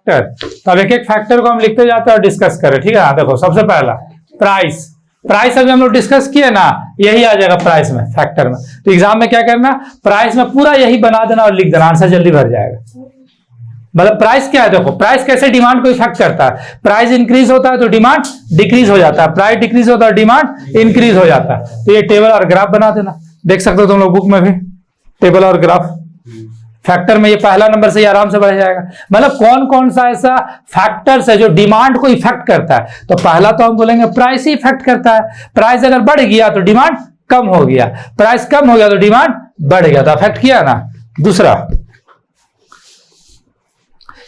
Factor. तो अब एक एक फैक्टर को हम लिखते जाते हैं और डिस्कस करें, ठीक है। हाँ देखो, सबसे पहला प्राइस। प्राइस अभी हम लोग डिस्कस किए ना, यही आ जाएगा प्राइस में, फैक्टर में। तो एग्जाम में क्या करना, प्राइस में पूरा यही बना देना और लिख देना, आंसर जल्दी भर जाएगा। मतलब प्राइस क्या है, देखो प्राइस कैसे डिमांड को इफेक्ट करता है। प्राइस इंक्रीज होता है तो डिमांड डिक्रीज हो जाता है, प्राइस डिक्रीज होता है डिमांड इंक्रीज हो जाता है। तो ये टेबल और ग्राफ बना देना, देख सकते हो तुम लोग बुक में भी टेबल और ग्राफ। फैक्टर में ये पहला नंबर से आराम से बढ़ जाएगा। मतलब कौन कौन सा ऐसा फैक्टर्स है जो डिमांड को इफेक्ट करता है। तो पहला तो हम बोलेंगे प्राइस ही इफेक्ट करता है। प्राइस अगर बढ़ गया तो डिमांड कम हो गया, प्राइस कम हो गया तो डिमांड बढ़ गया, तो इफेक्ट किया ना। दूसरा,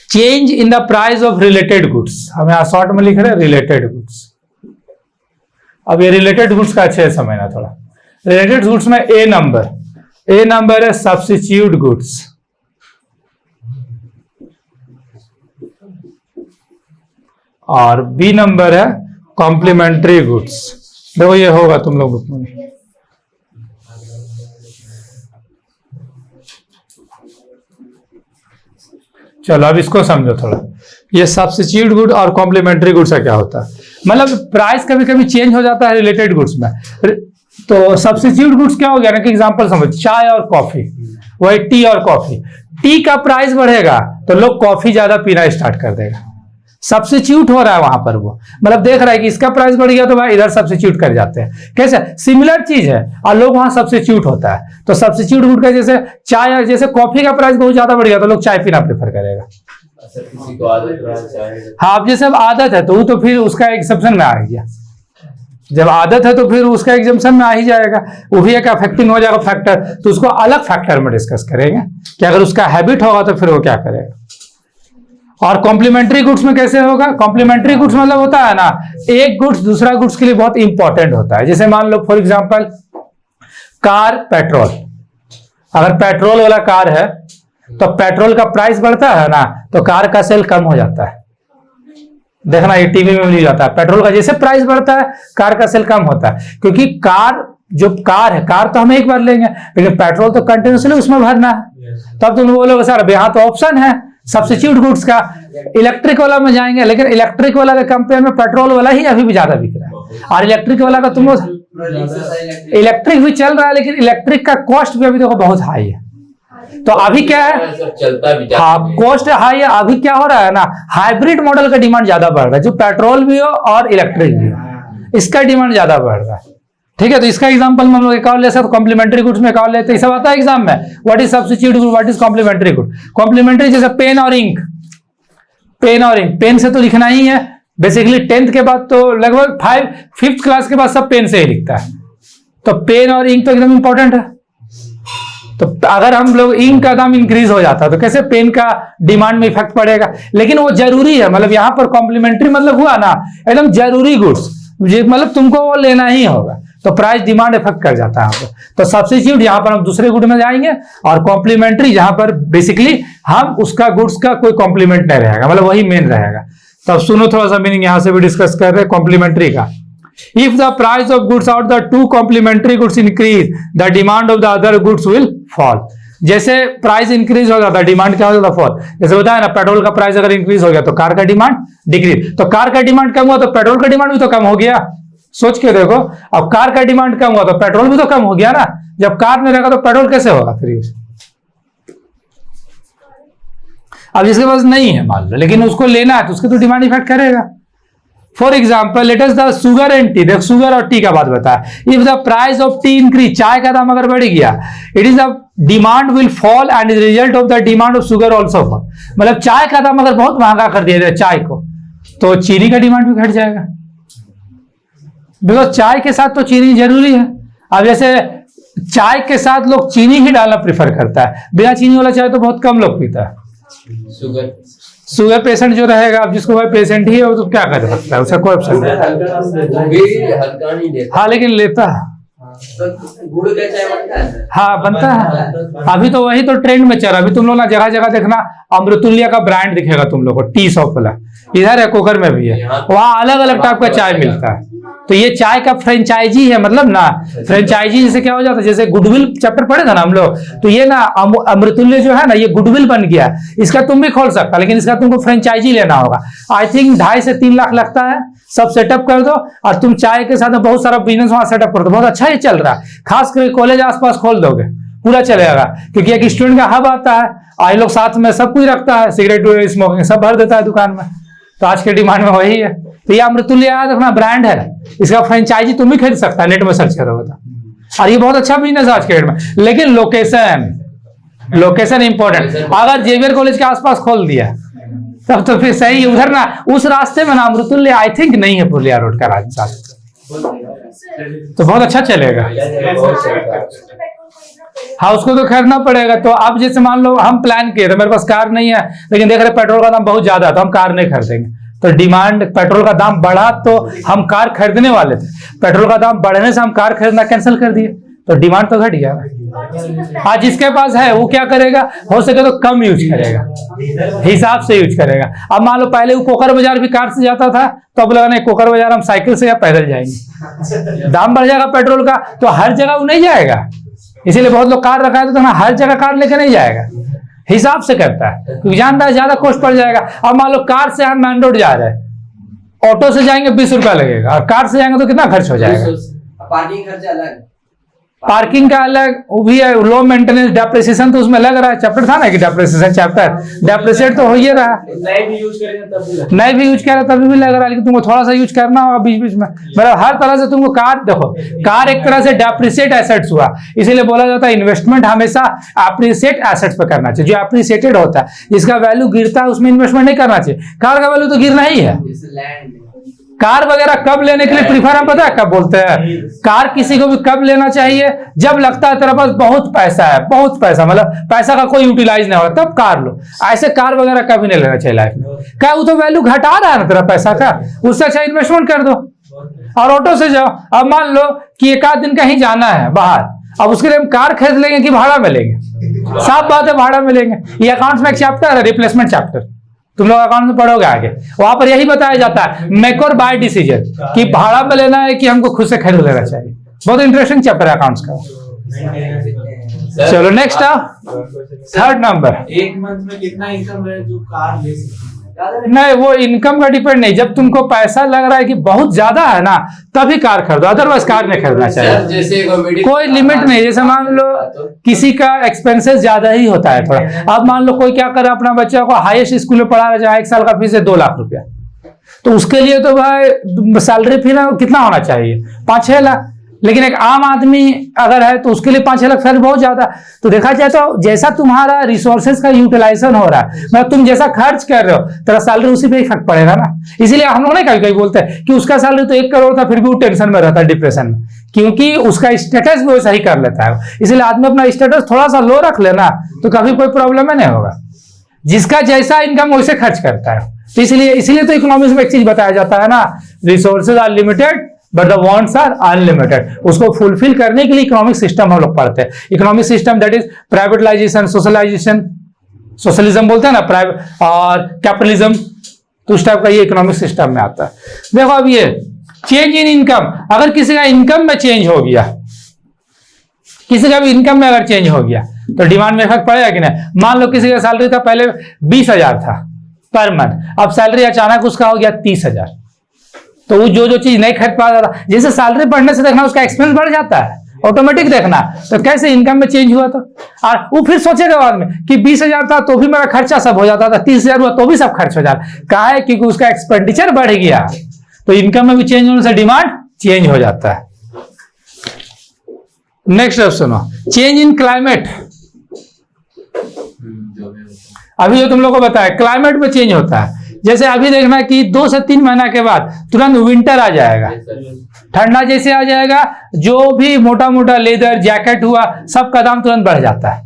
change in the price of related goods. हम यहां शॉर्ट में लिख रहे हैं रिलेटेड गुड्स। अब ये रिलेटेड गुड्स का अच्छे से समझना थोड़ा। रिलेटेड गुड्स में ए नंबर है सब्स्टिट्यूट गुड्स, और बी नंबर है कॉम्प्लीमेंट्री गुड्स। देखो ये होगा तुम लोग बुक में। चलो अब इसको समझो थोड़ा। ये सब्स्टिट्यूट गुड और कॉम्प्लीमेंट्री गुड्स का क्या होता है। मतलब प्राइस कभी कभी चेंज हो जाता है रिलेटेड गुड्स में। तो सब्स्टिट्यूट गुड्स क्या हो गया ना कि एग्जांपल समझ, चाय और कॉफी, वही टी और कॉफी। टी का प्राइस बढ़ेगा तो लोग कॉफी ज्यादा पीना स्टार्ट कर देगा। सब्स्टिट्यूट हो रहा है वहां पर, वो मतलब देख रहा है कि इसका प्राइस बढ़ गया तो भाई इधर सब्स्टिट्यूट कर जाते हैं। कैसे, सिमिलर चीज है और लोग वहां सब्स्टिट्यूट होता है। तो सब्स्टिट्यूट गुड का जैसे चाय, जैसे कॉफी का प्राइस बहुत ज्यादा बढ़ गया तो लोग चाय पीना प्रेफर करेगा। किसी को आदत है, हाँ, अब जैसे अब आदत है तो फिर उसका एक्सेप्शन में आ गया। जब आदत है तो फिर उसका एग्जाम्पशन में आ ही जाएगा, वो भी एक अफेक्टिंग हो जाएगा फैक्टर। तो उसको अलग फैक्टर में डिस्कस करेंगे कि अगर उसका हैबिट होगा तो फिर वो क्या करेगा। और कॉम्प्लीमेंट्री गुड्स में कैसे होगा। कॉम्प्लीमेंट्री गुड्स मतलब होता है ना, एक गुड्स दूसरा गुड्स के लिए बहुत इंपॉर्टेंट होता है। जैसे मान लो फॉर एग्जांपल कार, पेट्रोल। अगर पेट्रोल वाला कार है तो पेट्रोल का प्राइस बढ़ता है ना, तो कार का सेल कम हो जाता है। देखना ये टीवी में मिल जाता है, पेट्रोल का जैसे प्राइस बढ़ता है कार का सेल कम होता है। क्योंकि जो कार है, कार तो हम एक बार लेंगे, लेकिन पेट्रोल तो कंटिन्यूसली उसमें भरना है। तब तुम बोलोगे सर यहाँ तो ऑप्शन है सब्स्टिट्यूट गुड्स का, इलेक्ट्रिक वाला में जाएंगे, लेकिन इलेक्ट्रिक वाला के कंपेयर में पेट्रोल वाला ही अभी भी ज्यादा बिक रहा है। और इलेक्ट्रिक वाला का तुम इलेक्ट्रिक भी चल रहा है, लेकिन इलेक्ट्रिक का कॉस्ट भी अभी देखो बहुत हाई है। तो अभी क्या है, चलता भी हाँ कॉस्ट हाई है। अभी क्या हो रहा है ना, हाइब्रिड मॉडल का डिमांड ज्यादा बढ़ रहा है, जो पेट्रोल भी हो और इलेक्ट्रिक भी हो, इसका डिमांड ज्यादा बढ़ रहा है। ठीक है, तो इसका एग्जांपल हम लोग एक और ले सकते, कॉम्प्लीमेंट्री गुड्स में एक और लेते हैं। सब आता है एग्जाम में, what is substitute good, what is complementary good. Complementary जैसे पेन और इंक। पेन से तो लिखना ही है बेसिकली। 10th के बाद तो लगभग 5th क्लास के बाद सब पेन से ही लिखता है। तो पेन और इंक तो एकदम इंपॉर्टेंट है। तो अगर हम लोग इंक का दाम इंक्रीज हो जाता है तो कैसे पेन का डिमांड में इफेक्ट पड़ेगा। लेकिन वो जरूरी है, मतलब यहाँ पर कॉम्प्लीमेंट्री मतलब हुआ ना एकदम जरूरी गुड्स, मतलब तुमको वो लेना ही होगा। तो प्राइस डिमांड इफेक्ट कर जाता है यहाँ पर। तो सब्स्टिट्यूट यहाँ पर हम दूसरे गुड में जाएंगे, और कॉम्प्लीमेंट्री जहां पर बेसिकली हम उसका गुड्स का कोई कॉम्प्लीमेंट नहीं रहेगा, मतलब वही मेन रहेगा। तो अब सुनो थोड़ा सा मीनिंग यहाँ से भी डिस्कस कर रहे हैं कॉम्प्लीमेंट्री का। If the price of goods out the two complementary goods increase, the demand of the other goods will fall. जैसे प्राइस इंक्रीज हो जाता है, डिमांड क्या हो जाता है, फॉल। जैसे बताया ना, पेट्रोल का प्राइस अगर इंक्रीज हो गया तो कार का डिमांड डिक्रीज। तो कार का डिमांड कम हुआ तो पेट्रोल का डिमांड भी तो कम हो गया। सोच के देखो, अब कार का डिमांड कम हुआ तो पेट्रोल भी तो कम हो गया ना। जब कार नहीं रहेगा तो पेट्रोल कैसे होगा फ्री। अब जिसके पास नहीं है मान लो, लेकिन उसको लेना है तो उसकी तो डिमांड इफेक्ट करेगा। For example let us the sugar and T. देख शुगर और टी का बात बताया। If the price of T increase, चाय का दाम अगर बढ़ गया, it is the demand will fall and is result of the demand of sugar also fall. मतलब चाय का दाम अगर बहुत महंगा कर दिया जाए चाय को, तो चीनी का डिमांड भी घट जाएगा। बिकॉज चाय के साथ तो चीनी जरूरी है। अब जैसे चाय के साथ लोग चीनी ही डालना प्रेफर करता है, बिना चीनी वाला चाय तो बहुत कम लोग पीता है। शुगर पेशेंट जो रहेगा, अब जिसको भाई पेशेंट ही है वो तो क्या कर सकता है, उसका कोई ऑप्शन नहीं। हाँ लेकिन लेता है, हाँ बनता है। अभी तो वही तो ट्रेंड में चल रहा है। अभी तुम लोग ना जगह जगह देखना अमृतुल्य का ब्रांड दिखेगा तुम लोग को, टी शॉप वाला। इधर है, कोकर में भी है, वहाँ अलग अलग टाइप का चाय मिलता है। तो ये चाय का फ्रेंचाइजी है, मतलब ना फ्रेंचाइजी जैसे क्या हो जाता है, जैसे गुडविल चैप्टर पढ़े था ना हम लोग, तो ये ना अमृतुल्य जो है ना ये गुडविल बन गया, इसका तुम भी खोल सकता, लेकिन इसका तुमको फ्रेंचाइजी लेना होगा। आई थिंक 2.5 से 3 लाख लगता है, सब सेटअप कर दो और तुम चाय के साथ बहुत सारा बिजनेस वहां सेटअप कर दो। बहुत अच्छा ये चल रहा है, खास करके कॉलेज आसपास खोल दोगे पूरा चलेगा, क्योंकि एक स्टूडेंट का हब आता है, आई लोग साथ में सब कुछ रखता है, सिगरेट स्मोकिंग सब भर देता है दुकान में, तो आज के डिमांड में वही है। तो ये अमृतुल्य याद रखना ब्रांड है, इसका फ्रेंचाइजी तुम भी खरीद सकता है, नेट में सर्च करोगे तो। और ये बहुत अच्छा बिजनेस है आज के डेट में, लेकिन लोकेशन इंपॉर्टेंट। अगर जेवियर कॉलेज के आसपास खोल दिया तब तो फिर सही, उधर ना उस रास्ते में ना अमृतुल्य आई थिंक नहीं है पुरलिया रोड का रास्ता, तो बहुत अच्छा चलेगा। हाँ उसको तो खरीदना पड़ेगा। तो अब जैसे मान लो हम प्लान किए थे, मेरे पास कार नहीं है, लेकिन देख रहे पेट्रोल का दाम बहुत ज्यादा है, तो हम कार नहीं खरीदेंगे। तो डिमांड पेट्रोल का दाम बढ़ा तो हम कार खरीदने वाले थे, पेट्रोल का दाम बढ़ने से हम कार खरीदना कैंसिल कर दिए, तो डिमांड तो घट गया। आज जिसके पास है वो क्या करेगा, हो सके तो कम यूज करेगा, हिसाब से यूज करेगा। अब मान लो पहले वो कोकर बाजार भी कार से जाता था, तो अब लगा नहीं कोकर बाजार हम साइकिल से या पैदल जाएंगे, दाम बढ़ जाएगा पेट्रोल का, तो हर जगह वो नहीं जाएगा। इसीलिए बहुत लोग कार रखा है तो हर जगह कार लेकर नहीं जाएगा, हिसाब से करता है, क्योंकि जानता है ज्यादा कॉस्ट पड़ जाएगा। अब मान लो कार से हम मेन रोड जा रहे हैं, ऑटो से जाएंगे 20 रुपया लगेगा, और कार से जाएंगे तो कितना खर्च हो जाएगा। पार्किंग खर्चा अलग, पार्किंग का अलग, वो भी है, लो मेंटेनेंस, डेप्रिसिएशन तो उसमें लग रहा है। चैप्टर था ना कि डेप्रिसिएशन चैप्टर, डेप्रिसिएट तो हो ही रहा है, नहीं भी यूज करेंगे तब भी नहीं भी यूज कर रहा तभी भी लग रहा है, लेकिन तुमको थोड़ा सा यूज करना होगा बीच बीच में। मतलब हर तरह से तुमको कार, देखो कार एक तरह से डेप्रिसिएट एसेट्स हुआ, इसीलिए बोला जाता है इन्वेस्टमेंट हमेशा एप्रिसिएट एसेट्स पे करना चाहिए, जो एप्रिसिएटेड होता है, जिसका वैल्यू गिरता है उसमें इन्वेस्टमेंट नहीं करना चाहिए। कार का वैल्यू तो गिरना ही है। जैसे लैंड। कार वगैरह कब लेने के लिए प्रीफर हम पता है कब बोलते हैं, कार किसी को भी कब लेना चाहिए, जब लगता है तेरे पास बहुत पैसा है, बहुत पैसा, मतलब पैसा का कोई यूटिलाइज नहीं हो रहा, तब कार लो। ऐसे कार वगैरह कभी नहीं लेना चाहिए लाइफ में, क्या वो तो वैल्यू घटा रहा है ना तेरा पैसा का, उससे अच्छा इन्वेस्टमेंट कर दो। और ऑटो से जाओ, अब मान लो कि एक आध दिन कहीं जाना है बाहर, अब उसके लिए हम कार खरीद लेंगे कि भाड़ा में लेंगे, साफ बात है भाड़ा में लेंगे। ये अकाउंट्स में एक चैप्टर है रिप्लेसमेंट चैप्टर, तुम लोग अकाउंट में पढ़ोगे आगे, वहां पर यही बताया जाता है मेक और बाय डिसीजन, कि भाड़ा में लेना है कि हमको खुद से खरीद लेना चाहिए। बहुत इंटरेस्टिंग चैप्टर है अकाउंट्स का। चलो नेक्स्ट थर्ड नंबर, एक मंथ में कितना इनकम है जो कार ले सकते हैं? नहीं वो इनकम का डिपेंड नहीं, जब तुमको पैसा लग रहा है कि बहुत ज्यादा है ना तभी कार खरीदो, अदरवाइज कार नहीं खरीदना चाहिए। जैसे कोई लिमिट नहीं, जैसे मान लो किसी का एक्सपेंसेस ज्यादा ही होता है थोड़ा, अब मान लो कोई क्या करे अपना बच्चा को हाईएस्ट स्कूल में पढ़ा रहा है जहाँ 1 साल का फीस है 2 लाख रुपया, तो उसके लिए तो भाई सैलरी फिर कितना होना चाहिए 5-6 लाख, लेकिन एक आम आदमी अगर है तो उसके लिए 5-6 लाख सैलरी बहुत ज्यादा। तो देखा जाए तो जैसा तुम्हारा रिसोर्सेज का यूटिलाइजेशन हो रहा है, मतलब तुम जैसा खर्च कर रहे हो तेरा सैलरी उसी पे इफेक्ट पड़ेगा ना। इसीलिए हम लोग नहीं कभी कभी बोलते हैं कि उसका सैलरी तो 1 करोड़ था फिर भी वो टेंशन में रहता है, डिप्रेशन में, क्योंकि उसका स्टेटस भी वो सही कर लेता है। इसलिए आदमी अपना स्टेटस थोड़ा सा लो रख लेना तो कभी कोई प्रॉब्लम ही नहीं होगा, जिसका जैसा इनकम वैसे खर्च करता है। तो इसलिए तो इकोनॉमिक्स में एक चीज बताया जाता है ना, resources are limited but the wants are unlimited. उसको फुलफिल करने के लिए इकोनॉमिक सिस्टम हम लोग पढ़ते हैं। Economic system that is privatisation, socialisation, socialism बोलते हैं ना, प्राइवेट और कैपिटलिज्म, तो उस टाइप का ये इकोनॉमिक सिस्टम में आता है। देखो अब ये चेंज इन इनकम, अगर किसी का इनकम में चेंज हो गया, किसी का भी इनकम में अगर चेंज हो गया तो डिमांड में इफेक्ट पड़ेगा कि नहीं। मान लो किसी का सैलरी था पहले 20,000 था पर मंथ, अब सैलरी अचानक उसका हो गया 30,000, तो वो जो चीज नहीं खरीद पा रहा था, जैसे सैलरी बढ़ने से देखना उसका एक्सपेंस बढ़ जाता है, ऑटोमेटिक देखना, तो कैसे इनकम में चेंज हुआ। तो और वो फिर सोचेगा बाद में कि 20,000 था तो भी मेरा खर्चा सब हो जाता था, 30,000 हुआ तो भी सब खर्च हो जाता, कहा है क्योंकि उसका एक्सपेंडिचर बढ़ गया। तो इनकम में भी चेंज होने से डिमांड चेंज हो जाता है। नेक्स्ट अब सुनो, चेंज इन क्लाइमेट। अभी जो तुम लोग को बताया क्लाइमेट में चेंज होता है, जैसे अभी देखना कि 2 से 3 महीना के बाद तुरंत विंटर आ जाएगा, ठंडा जैसे आ जाएगा, जो भी मोटा मोटा लेदर जैकेट हुआ सबका दाम तुरंत बढ़ जाता है,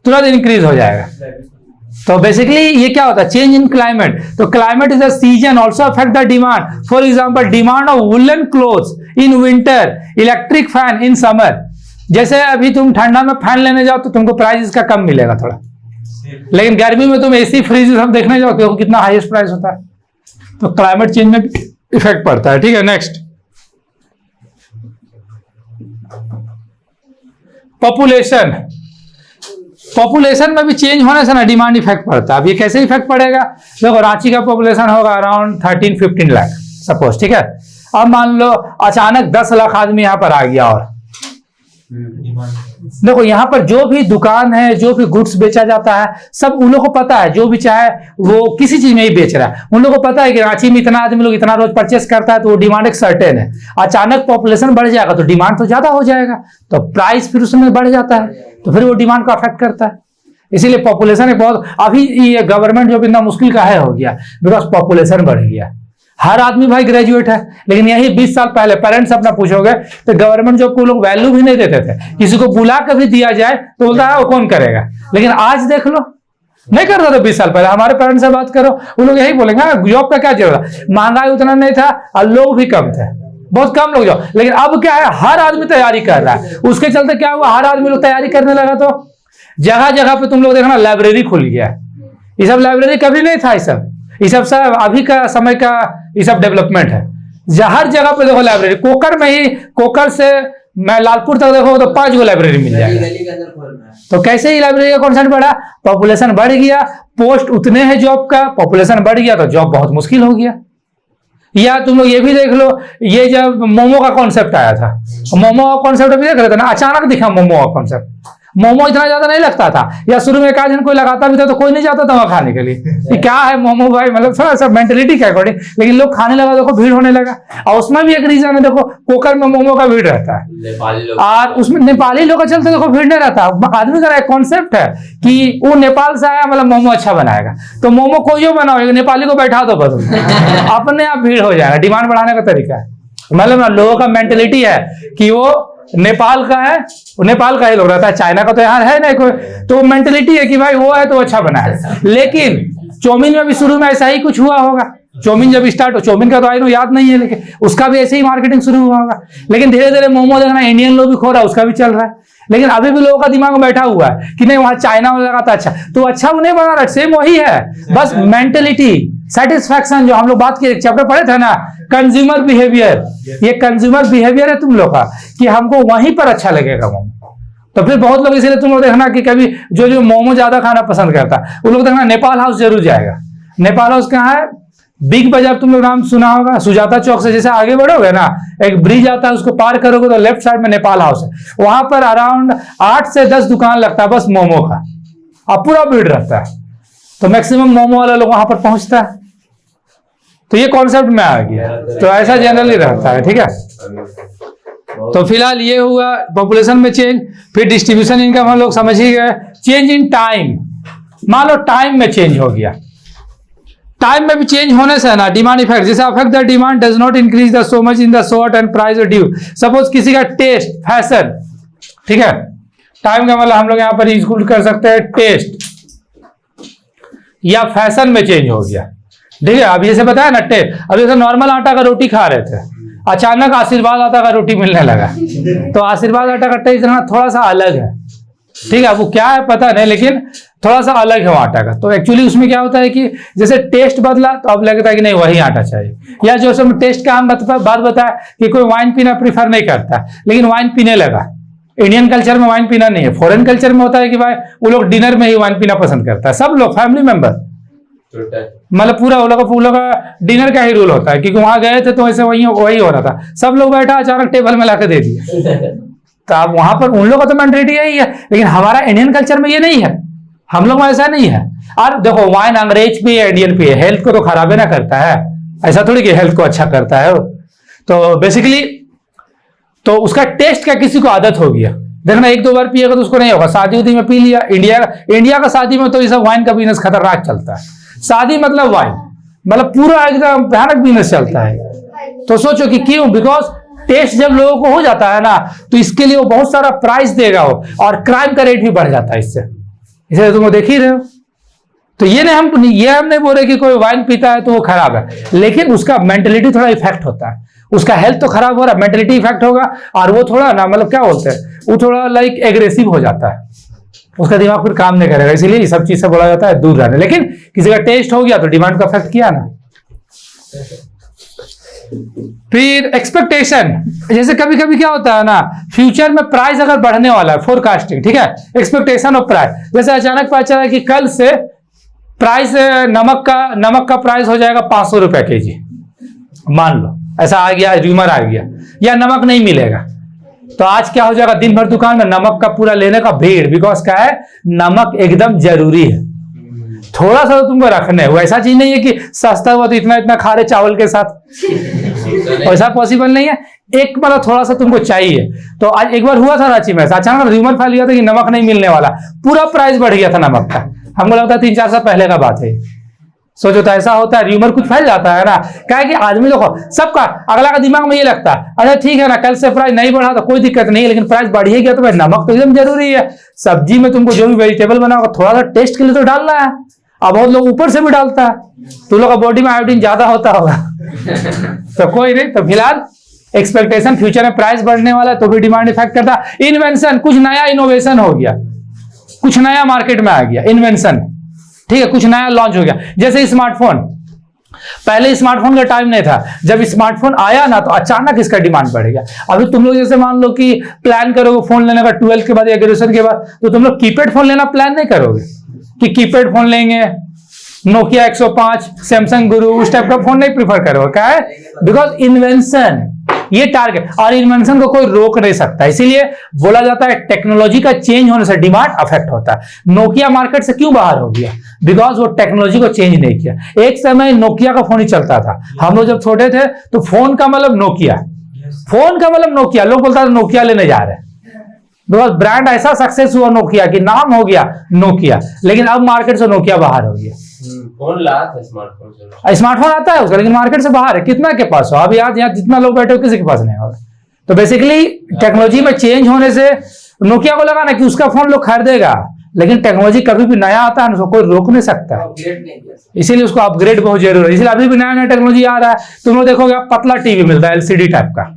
तुरंत इंक्रीज हो जाएगा। तो बेसिकली ये क्या होता है, चेंज इन क्लाइमेट। तो climate is a season also affect the demand, for example demand of woollen clothes in winter, electric fan in summer. जैसे अभी तुम ठंडा में फैन लेने जाओ तो तुमको प्राइस इसका कम मिलेगा थोड़ा, लेकिन गर्मी में तुम एसी फ्रिज सब देखने जाओ तो कितना हाईएस्ट प्राइस होता है। तो क्लाइमेट चेंज में इफेक्ट पड़ता है। ठीक है नेक्स्ट, पॉपुलेशन में भी चेंज होने से ना डिमांड इफेक्ट पड़ता है। अब ये कैसे इफेक्ट पड़ेगा? देखो रांची का पॉपुलेशन होगा अराउंड 13-15 लाख सपोज, ठीक है। अब मान लो अचानक 10 लाख आदमी यहाँ पर आ गया, और देखो यहाँ पर जो भी दुकान है, जो भी गुड्स बेचा जाता है, सब उन लोगों को पता है, जो भी चाहे वो किसी चीज में ही बेच रहा है, उन लोगों को पता है कि रांची में इतना आदमी लोग इतना रोज परचेस करता है, तो वो डिमांड एक सर्टेन है। अचानक पॉपुलेशन बढ़ जाएगा तो डिमांड तो ज्यादा हो जाएगा, तो प्राइस फिर उसमें बढ़ जाता है, तो फिर वो डिमांड को अफेक्ट करता है। इसीलिए पॉपुलेशन एक बहुत, अभी ये गवर्नमेंट जॉब इतना मुश्किल का है हो गया, बिकॉज पॉपुलेशन बढ़ गया। हर आदमी भाई ग्रेजुएट है, लेकिन यही 20 साल पहले पेरेंट्स अपना पूछोगे तो गवर्नमेंट जॉब को लोग वैल्यू भी नहीं देते थे। किसी को बुला कर भी दिया जाए तो बोलता है वो कौन करेगा, लेकिन आज देख लो, नहीं करता था 20 साल पहले। हमारे पेरेंट्स से बात करो, वो लोग यही बोलेंगे जॉब का क्या जरूरत, महंगाई उतना नहीं था और लोग भी कम थे, बहुत कम लोग जॉब। लेकिन अब क्या है, हर आदमी तैयारी कर रहा है। उसके चलते क्या हुआ, हर आदमी लोग तैयारी करने लगा, तो जगह जगह पे तुम लोग देखना लाइब्रेरी खुल गया। ये सब लाइब्रेरी कभी नहीं था, ये सब अभी का समय का ये सब डेवलपमेंट है। हर जगह पे देखो लाइब्रेरी, कोकर में ही, कोकर से मैं लालपुर तक देखो तो 5 लाइब्रेरी मिल जाएगा। तो कैसे ही लाइब्रेरी का कॉन्सेप्ट बढ़ा, पॉपुलेशन बढ़ गया, पोस्ट उतने हैं जॉब का, पॉपुलेशन बढ़ गया तो जॉब बहुत मुश्किल हो गया। या तुम लोग ये भी देख लो, ये जब मोमो का कॉन्सेप्ट आया था, मोमो का कॉन्सेप्ट अभी देख रहे थे ना, अचानक दिखा मोमो का कॉन्सेप्ट। मोमो इतना ज्यादा नहीं लगता था, या शुरू में एक आध दिन कोई लगाता भी था तो कोई नहीं जाता था वहां खाने के लिए, कि क्या है मोमो भाई, मतलब थोड़ा सा मेंटेलिटी के अकॉर्डिंग। लेकिन लोग खाने लगा, देखो भीड़ होने लगा। और उसमें भी एक रीजन है, देखो कोकर में मोमो का भीड़ रहता है, और उसमें नेपाली लोग का चलते देखो भीड़ नहीं रहता। आदमी का एक कॉन्सेप्ट है कि वो नेपाल से आया, मतलब मोमो अच्छा बनाएगा, तो मोमो कोई बनाओ, नेपाली को बैठा दो बस, अपने आप भीड़ हो जाएगा। डिमांड बढ़ाने का तरीका है, मतलब लोगों का मेंटेलिटी है कि वो नेपाल का है, नेपाल का ही लोग रहता है, चाइना का तो यहाँ है नहीं कोई, तो मेंटेलिटी है कि भाई वो है तो अच्छा बना है। लेकिन चौमिन में भी शुरू में ऐसा ही कुछ हुआ होगा। चौमिन जब स्टार्ट हो, चौमिन का तो आई नो याद नहीं है, लेकिन उसका भी ऐसे ही मार्केटिंग शुरू हुआ होगा। लेकिन धीरे धीरे मोमो देखना इंडियन लोग भी खो रहा है, उसका भी चल रहा है। लेकिन अभी भी लोगों का दिमाग में बैठा हुआ है कि नहीं वहां चाइना में लगा था अच्छा, तो अच्छा वो नहीं बना रहा, सेम वही है, बस मेंटेलिटी, सेटिस्फैक्शन, जो हम लोग बात किए चैप्टर पढ़े थे ना, कंज्यूमर बिहेवियर, ये कंज्यूमर बिहेवियर है तुम लोग का, कि हमको वहीं पर अच्छा लगेगा मोमो। तो फिर बहुत लोग, इसीलिए तुम लोग देखना कि कभी जो मोमो ज्यादा खाना पसंद करता है वो लोग देखना नेपाल हाउस जरूर जाएगा। नेपाल हाउस कहाँ है? बिग बाजार, तुम लोग नाम सुना होगा, सुजाता चौक से जैसे आगे बढ़ोगे ना, एक ब्रिज आता है, उसको पार करोगे तो लेफ्ट साइड में नेपाल हाउस है। वहां पर अराउंड 8 से 10 दुकान लगता है बस मोमो का, और पूरा भीड़ रहता है, तो मैक्सिमम मोमो वाला लोग वहां पर पहुंचता है। तो ये कॉन्सेप्ट में आ गया, तो ऐसा जनरली रहता है, ठीक है। तो फिलहाल ये हुआ पॉपुलेशन में चेंज। फिर डिस्ट्रीब्यूशन इनकम हम लोग समझ ही गए। चेंज इन टाइम, मान लो टाइम में चेंज हो गया, टाइम में भी चेंज होने से ना डिमांड इफेक्ट, जैसे affect the demand does not increase the so much in the short and price due. Suppose किसी का टेस्ट, फैशन, ठीक है, टाइम का मतलब हम लोग यहां पर यूज कर सकते हैं टेस्ट या फैशन में चेंज हो गया, ठीक है। अभी जैसे बताया ना टेस्ट, अभी जैसे नॉर्मल आटा का रोटी खा रहे थे, अचानक आशीर्वाद आटा का रोटी मिलने लगा, तो आशीर्वाद आटा का टेस्ट थोड़ा सा अलग है, ठीक है। वो क्या है पता नहीं, लेकिन थोड़ा सा अलग है वो आटा का। तो एक्चुअली उसमें क्या होता है कि जैसे टेस्ट बदला तो अब लगता है कि नहीं वही आटा चाहिए। या जो सब टेस्ट का हम बात बताया कि कोई वाइन पीना प्रीफर नहीं करता, लेकिन वाइन पीने लगा। इंडियन कल्चर में वाइन पीना नहीं है, फॉरेन कल्चर में होता है कि भाई वो लोग डिनर में ही वाइन पीना पसंद करता है, सब लोग फैमिली मेंबर, मतलब पूरा वो लोग का डिनर का ही रूल होता है, क्योंकि वहां गए थे तो ऐसे वही हो रहा था, सब लोग बैठा, अचानक टेबल में लाकर दे दिया। तो अब वहां पर उन लोगों का तो मेंटेलिटी यही है, लेकिन हमारा इंडियन कल्चर में ये नहीं है, हम लोग में ऐसा नहीं है। और देखो वाइन अंग्रेज भी है, इंडियन भी है, हेल्थ को तो खराब ही ना करता है, ऐसा थोड़ी कि हेल्थ को अच्छा करता है। तो बेसिकली तो उसका टेस्ट का किसी को आदत हो गया, देखना 1-2 बार पिएगा तो उसको नहीं होगा, शादी उदी में पी लिया। इंडिया का शादी में तो ये सब वाइन का बिजनेस खतरनाक चलता है, शादी मतलब वाइन, मतलब पूरा एकदम भयानक बिजनेस चलता है। तो सोचो कि क्यों, बिकॉज टेस्ट जब लोगों को हो जाता है ना, तो इसके लिए वो बहुत सारा प्राइस देगा वो, और क्राइम का रेट भी बढ़ जाता है इससे, इसे तुम देख ही रहे हो। तो ये हम नहीं बोल रहे कि कोई वाइन पीता है तो वो खराब है, लेकिन उसका मेंटेलिटी थोड़ा इफेक्ट होता है, उसका हेल्थ तो खराब हो रहा है, मेंटेलिटी इफेक्ट होगा, और वो थोड़ा ना मतलब क्या बोलते हैं, वो थोड़ा लाइक एग्रेसिव हो जाता है, उसका दिमाग फिर काम नहीं करेगा। इसीलिए ये सब चीज से बोला जाता है दूर रहने। लेकिन किसी का टेस्ट हो गया तो डिमांड को अफेक्ट किया ना। फिर एक्सपेक्टेशन, जैसे कभी कभी क्या होता है ना, फ्यूचर में प्राइस अगर बढ़ने वाला है, फोरकास्टिंग, ठीक है, एक्सपेक्टेशन ऑफ प्राइस, जैसे अचानक पता चला कि कल से प्राइस नमक का प्राइस हो जाएगा 500 रुपए केजी, मान लो ऐसा आ गया, र्यूमर आ गया, या नमक नहीं मिलेगा, तो आज क्या हो जाएगा, दिन भर दुकान में नमक का पूरा लेने का भीड़, बिकॉज क्या है, नमक एकदम जरूरी है, थोड़ा सा तो तुमको रखना है, वैसा चीज नहीं है कि सस्ता हुआ तो इतना इतना खा रहे चावल के साथ, वैसा पॉसिबल नहीं है, एक मतलब थोड़ा सा तुमको चाहिए। तो आज एक बार हुआ था रांची में, अचानक र्यूमर फैल गया था कि नमक नहीं मिलने वाला, पूरा प्राइस बढ़ गया था नमक का, हमको लगता है 3-4 साल पहले का बात है, सोचो तो ऐसा होता है, र्यूमर कुछ फैल जाता है ना, क्या है कि आदमी देखो सबका अगला का दिमाग में ये लगता है, अच्छा ठीक है ना, कल से प्राइस नहीं बढ़ा तो कोई दिक्कत नहीं है, लेकिन प्राइस बढ़ ही गया तो भाई नमक तो एकदम जरूरी है, सब्जी में तुमको जो भी वेजिटेबल बनाओगे थोड़ा सा टेस्ट के लिए तो डालना है, अब बहुत लोग ऊपर से भी डालता है, तो लोग का बॉडी में आयोडीन ज्यादा होता होगा तो कोई नहीं, तो फिलहाल एक्सपेक्टेशन, फ्यूचर में प्राइस बढ़ने वाला है तो भी डिमांड इफेक्ट करता है। इन्वेंशन, कुछ नया इनोवेशन हो गया, कुछ नया मार्केट में आ गया, इन्वेंशन, ठीक है, कुछ नया लॉन्च हो गया, जैसे स्मार्टफोन, पहले स्मार्टफोन का टाइम नहीं था, जब स्मार्टफोन आया ना तो अचानक इसका डिमांड बढ़ गया। अभी तुम लोग जैसे मान लो कि प्लान करोगे फोन लेने का 12th के बाद या ग्रेजुएशन के बाद, तो तुम लोग कीपैड फोन लेना प्लान नहीं करोगे कि कीपैड फोन लेंगे, नोकिया 105, सैमसंग गुरु, उस टाइप का फोन नहीं प्रीफर करोगे, क्या है, बिकॉज इन्वेंशन, ये टारगेट, और इन्वेंशन को कोई रोक नहीं सकता, इसीलिए बोला जाता है टेक्नोलॉजी का चेंज होने से डिमांड अफेक्ट होता है। नोकिया मार्केट से क्यों बाहर हो गया, बिकॉज वो टेक्नोलॉजी को चेंज नहीं किया। एक समय नोकिया का फोन ही चलता था, हम लोग जब छोटे थे तो फोन का मतलब नोकिया, फोन का मतलब नोकिया, लोग बोलता था नोकिया लेने जा रहे हैं, बिकॉज ब्रांड ऐसा सक्सेस हुआ नोकिया कि नाम हो गया नोकिया, लेकिन अब मार्केट से नोकिया बाहर हो गया। फोन लाया था, स्मार्टफोन आता है उसका, लेकिन मार्केट से बाहर है, कितना के पास हो, अब यार यहाँ जितना लोग बैठे हो किसी के पास नहीं होगा। तो बेसिकली टेक्नोलॉजी में चेंज होने से नोकिया को लगा ना कि उसका फोन लोग खरीदेगा, लेकिन टेक्नोलॉजी कभी भी नया आता है उसको कोई रोक नहीं सकता, इसीलिए उसको अपग्रेड बहुत जरूरी है, इसलिए अभी भी नया नया टेक्नोलॉजी आ रहा है। तुम लोग देखोगे पतला टीवी मिलता है, LCD टाइप का,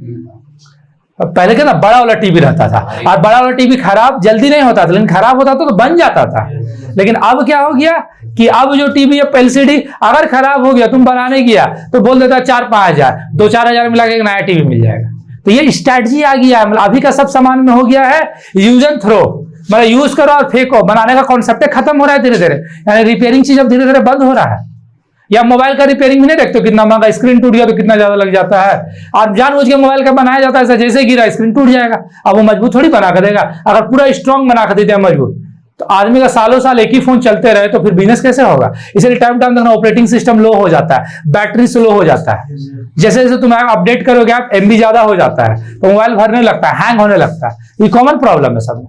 पहले क्या ना बड़ा वाला टीवी रहता था, और बड़ा वाला टीवी खराब जल्दी नहीं होता था, लेकिन खराब होता था तो बन जाता था। लेकिन अब क्या हो गया कि अब जो टीवी है LCD अगर खराब हो गया, तुम बनाने गया तो बोल देता 4-5 हजार, 2-4 हजार मिला के एक नया टीवी मिल जाएगा। तो ये स्ट्रैटेजी आ गया है, मतलब अभी का सब सामान में हो गया है यूज एंड थ्रो, मतलब यूज करो और फेंको, बनाने का कॉन्सेप्ट खत्म हो रहा है धीरे धीरे, यानी रिपेयरिंग चीज अब धीरे धीरे बंद हो रहा है। या मोबाइल का रिपेयरिंग भी नहीं देखते हो कितना महंगा, स्क्रीन टूट गया तो कितना ज्यादा लग जाता है, और जानबूझ के मोबाइल का बनाया जाता है ऐसा, जैसे गिरा स्क्रीन टूट जाएगा। अब वो मजबूत थोड़ी बना कर देगा, अगर पूरा स्ट्रॉन्ग बना कर देते हैं मजबूत, तो आदमी का सालों साल एक ही फोन चलते रहे तो फिर बिजनेस कैसे होगा। इसलिए टाइम टाइम देखना ऑपरेटिंग सिस्टम लो हो जाता है, बैटरी स्लो हो जाता है, जैसे जैसे तुम अपडेट करोगे आप MB ज्यादा हो जाता है तो मोबाइल भरने लगता है, हैंग होने लगता है, ये कॉमन प्रॉब्लम है सब में,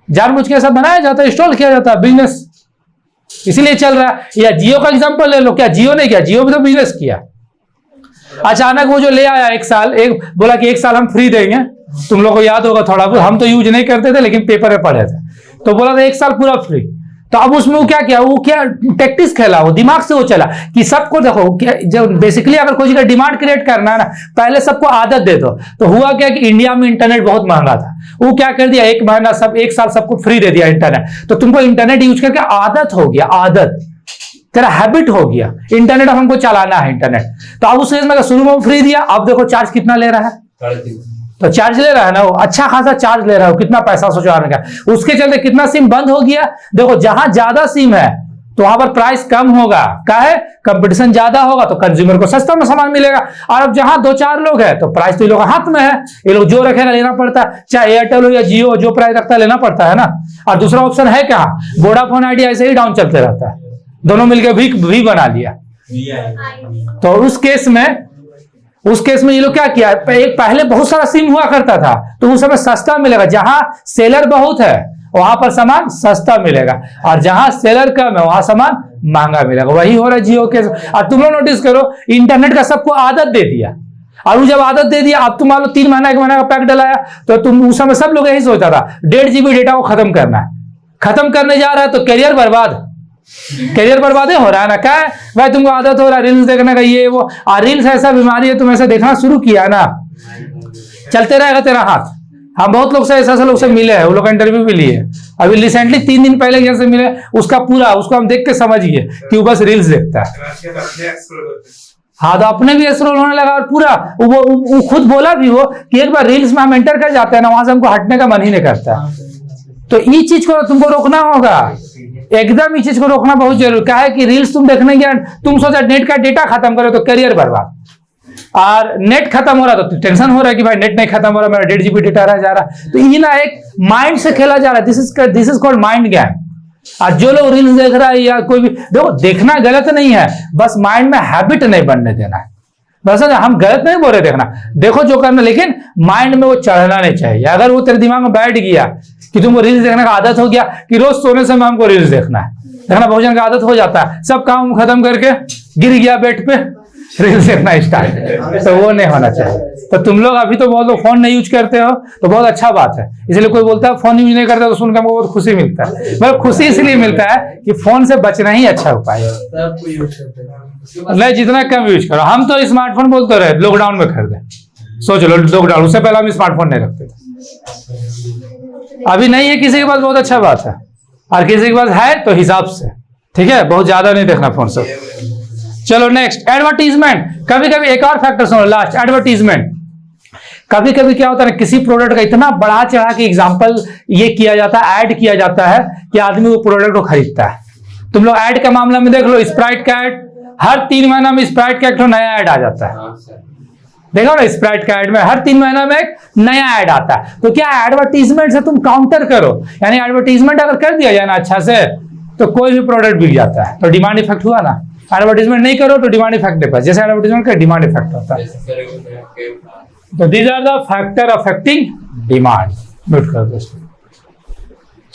जानबूझ के सब बनाया जाता है, इंस्टॉल किया जाता है, बिजनेस इसीलिए चल रहा है। या जियो का एग्जांपल ले लो, क्या जियो ने किया, जियो भी तो बिजनेस किया, अचानक वो जो ले आया बोला कि 1 साल हम फ्री देंगे, तुम लोग को याद होगा थोड़ा बहुत, हम तो यूज नहीं करते थे लेकिन पेपर में पढ़े थे, तो बोला था 1 साल पूरा फ्री। तो अब उसमें वो क्या किया, वो क्या टैक्टिक्स खेला, वो दिमाग से वो चला कि सबको देखो, जब बेसिकली अगर कोई चीज का डिमांड क्रिएट करना है ना, पहले सबको आदत दे दो। तो हुआ क्या कि इंडिया में इंटरनेट बहुत महंगा था, वो क्या कर दिया, 1 महीना 1 साल सबको फ्री दे दिया इंटरनेट, तो तुमको इंटरनेट यूज करके आदत हो गया, आदत तेरा हैबिट हो गया, इंटरनेट अब हमको चलाना है इंटरनेट। तो अब उस में शुरू में फ्री दिया, अब देखो चार्ज कितना ले रहा है, तो चार्ज ले रहा है ना, वो अच्छा खासा चार्ज ले रहा है, कितना पैसा सोचो आने का, उसके चलते कितना सिम बंद हो गया। देखो जहां ज्यादा सिम है तो वहां पर प्राइस कम होगा, क्या है, कंपटीशन ज्यादा होगा तो कंज्यूमर को सस्ता में सामान मिलेगा। और अब जहां 2-4 लोग हैं तो प्राइस तो ये लोग हाथ में है, ये लोग जो रखेगा लेना पड़ता है, चाहे एयरटेल हो या जियो, जो प्राइस रखता है लेना पड़ता है ना। और दूसरा ऑप्शन है क्या, वोडाफोन आइडिया ऐसे ही डाउन चलते रहता है, दोनों मिलकर भी बना लिया। तो उस केस में ये लोग क्या किया, पहले बहुत सारा सिम हुआ करता था तो उस समय सस्ता मिलेगा, जहां सेलर बहुत है वहां पर सामान सस्ता मिलेगा, और जहां सेलर कम है वहां सामान महंगा मिलेगा। वही हो रहा है जियो के। और तुम लोग नोटिस करो, इंटरनेट का सबको आदत दे दिया, और वो जब आदत दे दिया, अब तुम मान लो 3 महीना 1 महीना का पैक डलाया, तो तुम उस समय सब लोग यही सोचता था 1.5 GB डेटा को खत्म करना है, खत्म करने जा रहा है तो करियर बर्बाद हो रहा है ना। क्या है भाई, तुमको आदत हो रहा है रील्स देखने का, ये वो, और रील्स ऐसा बीमारी है, तुम ऐसा देखना शुरू किया ना, चलते रहेगा तेरा हाथ। हम बहुत लोग से ऐसा लोग से मिले हैं, वो लोग इंटरव्यू भी लिए, अभी रिसेंटली 3 दिन पहले जैसे मिले, उसको हम देख के समझ गए कि वो बस रील्स देखता है। हाँ, तो अपने भी स्क्रॉल होने लगा और पूरा वो खुद बोला भी वो कि एक बार रील्स में हम एंटर कर जाते हैं ना, वहां से हमको हटने का मन ही नहीं करता। तो ये चीज को तुमको रोकना होगा, एकदम ये चीज को रोकना बहुत जरूरी। क्या है कि रील्स तुम देखने गया, तुम सोचा नेट का डेटा खत्म करो तो करियर बर्बाद, और नेट खत्म हो रहा तो टेंशन हो रहा है कि भाई नेट नहीं खत्म हो रहा, मेरा 1.5 GB डेटा रह जा रहा। तो ये ना एक माइंड से खेला जा रहा है, this is called mind game. और जो लोग रील्स देख रहा है या कोई भी, देखो देखना गलत नहीं है, बस माइंड में हैबिट नहीं बनने देना है। बस हम गलत नहीं बोल रहे, देखना देखो जो करना, लेकिन माइंड में वो चढ़ना नहीं चाहिए। अगर वो तेरे दिमाग में बैठ गया कि तुमको रील्स देखने का आदत हो गया कि रोज सोने समय हमको रील्स देखना है, देखना भोजन का आदत हो जाता है, सब काम खत्म करके गिर गया बेड पे, रील्स देखना स्टार्ट, तो वो नहीं होना चाहिए। तो तुम लोग अभी तो बहुत लोग फोन नहीं यूज करते हो, तो बहुत अच्छा बात है। इसलिए कोई बोलता है फोन यूज नहीं करता तो सुनकर हमको बहुत खुशी मिलता है। मतलब खुशी इसलिए मिलता है कि फोन से बचना ही अच्छा उपाय है। सबको यूज करते हैं। नहीं, जितना कम यूज करो। हम तो स्मार्टफोन बोलते रहे, लॉकडाउन में खरीदे, सोच लो लॉकडाउन, उससे पहले हम स्मार्टफोन नहीं रखते थे। अभी नहीं है किसी के पास, बहुत अच्छा बात है, और किसी के पास है तो हिसाब से, ठीक है, बहुत ज्यादा नहीं देखना फोन से। चलो नेक्स्ट, एडवर्टीजमेंट। कभी कभी एक और फैक्टर सुनो, लास्ट एडवर्टीजमेंट। कभी कभी क्या होता है ना, किसी प्रोडक्ट का इतना बढ़ा चढ़ा के एग्जांपल ये किया जाता है, ऐड किया जाता है कि आदमी वो प्रोडक्ट को खरीदता है। तुम लोग ऐड का मामला में देख लो, स्प्राइट का ऐड, हर 3 महीना में स्प्राइट का एक नया ऐड आ जाता है। हाँ सर, देखो ना, स्प्राइट का ऐड में हर 3 महीना में एक नया ऐड आता है। तो क्या एडवर्टीजमेंट से तुम काउंटर करो, यानी एडवर्टीजमेंट अगर कर दिया जाए ना अच्छा से, तो कोई भी प्रोडक्ट बिक जाता है। तो डिमांड इफेक्ट हुआ ना। एडवर्टीजमेंट नहीं करो तो डिमांड इफेक्ट नहीं पास, जैसे एडवर्टीजमेंट का डिमांड इफेक्ट होता है। जैसे सर, तो these are the factor affecting demand. Mute कर दो।